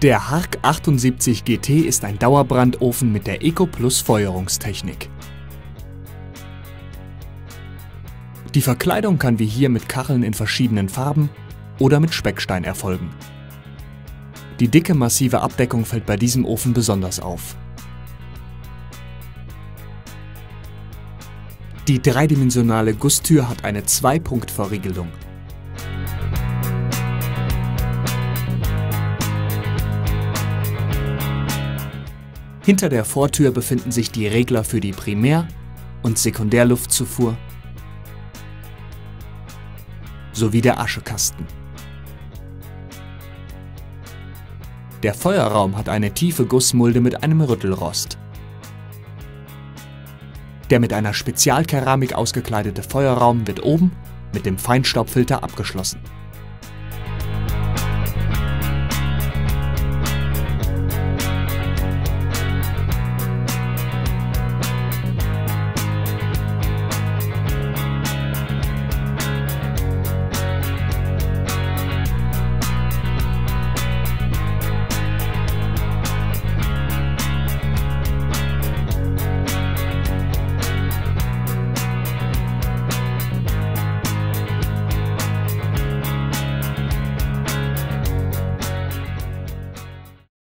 Der Hark 78 GT ist ein Dauerbrandofen mit der EcoPlus Feuerungstechnik. Die Verkleidung kann wie hier mit Kacheln in verschiedenen Farben oder mit Speckstein erfolgen. Die dicke, massive Abdeckung fällt bei diesem Ofen besonders auf. Die dreidimensionale Gusstür hat eine 2-Punkt-Verriegelung. Hinter der Vortür befinden sich die Regler für die Primär- und Sekundärluftzufuhr sowie der Aschekasten. Der Feuerraum hat eine tiefe Gussmulde mit einem Rüttelrost. Der mit einer Spezialkeramik ausgekleidete Feuerraum wird oben mit dem Feinstaubfilter abgeschlossen.